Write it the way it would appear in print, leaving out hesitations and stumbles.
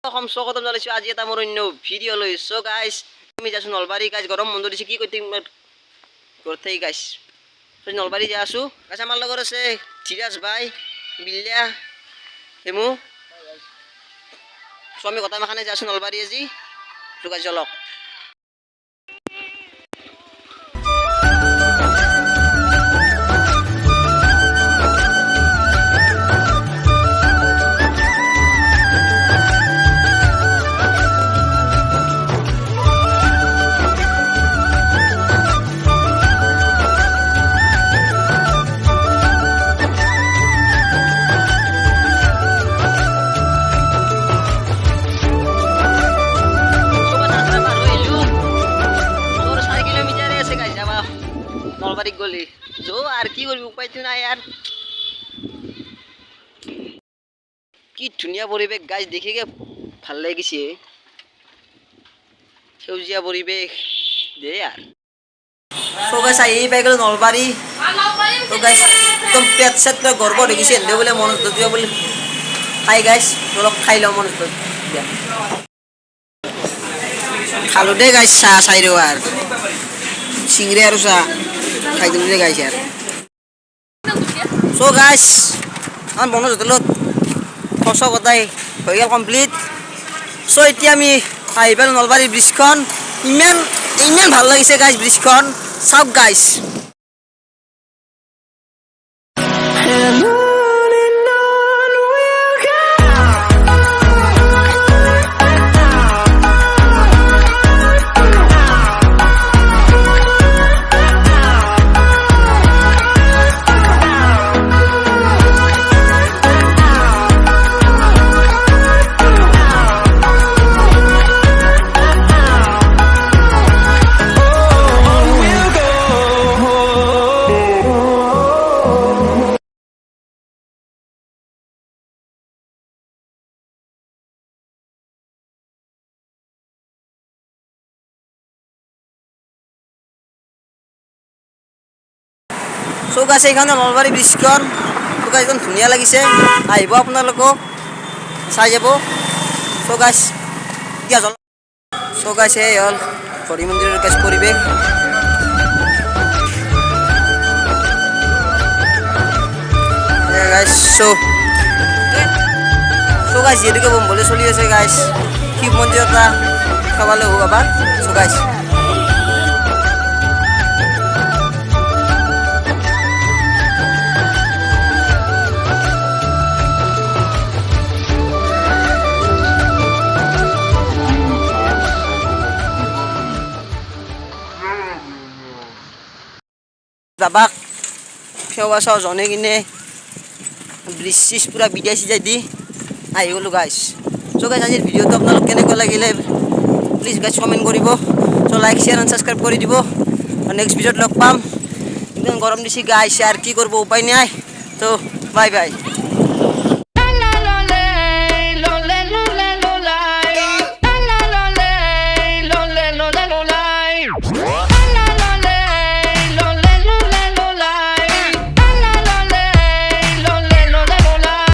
অসম স্বাগতম জনাইছোঁ আজি এটা মোৰ অন্য ভিডিঅ' লৈ চ' গাইছ আমি যাইছোঁ নলবাৰী গাইছ গৰম বন্ধ দিছে কি কৰিম ঘৰতেই গাইছ নলবাৰী যাই আছোঁ গাইছ আমাৰ লগত আছে ধীৰাজ ভাই বিল্লা হেমু চ' আমি গোটেই মাখানে যাই আছোঁ নলবাৰী আজি চ' গাইছ চলক নলবাৰী গলি যো আর কি করবি উপায় তো নাই আর কি ধুনিয়া পরিবেশ গাছ দেখে গে ভাল লাগিছে সেউজীয়া পরিবেশ দে আর সো গাছ এই পাই গেল নলবাৰী তো গাছ একদম পেট সেট করে গর্ব দেখিছে এনে বলে মন দিয়া বলে খাই গাছ অলপ খাই লও মন দিয়া খালো দে গাছ চাহ চাইরো আর সিংড়ে আর চাহ খাই দিলো রে গাইছে আর সো গাইস আমার বন্ধু হোটেলত খরচ গোটাই হয়ে গেল কমপ্লিট সো এতিয়া আমি আহি পালো নলবাৰী ব্ৰিজখন ইমান ইমান ভাল লাগিছে গাইছ ব্ৰিজখন চাওক গাইছ চৌক আছে এইখানে নলবাৰী ব্ৰিজখন চৌক একদম ধুনীয়া লাগিছে আহিব আপোনালোকক চাই যাব চৌক আছে এতিয়া চৌক আছে এই হ'ল হৰি মন্দিৰৰ কাছ পৰিৱেশ গাইছ চৌক আছে যিহেতুকে বম্বলে চলি আছে গাইছ শিৱ মন্দিৰ এটা চাবলৈ হোক এবাৰ চৌক আছে যাবাক সেৱা চাওঁ জনে কিনে ব্ৰিজ চিজ পূৰা বিদায় চিদাই দি আহি গ'লোঁ গাইছ চ' গাইছ আজিৰ ভিডিঅ'টো আপোনালোক কেনেকুৱা লাগিলে প্লিজ গাইছ কমেণ্ট কৰিব চ' লাইক শ্বেয়াৰ এণ্ড ছাবস্ক্ৰাইব কৰি দিব আৰু নেক্সট ভিডিঅ'ত লগ পাম ইমান গৰম দিছে গাইছ আৰু কি কৰিব উপায় নাই ত' বাই বাই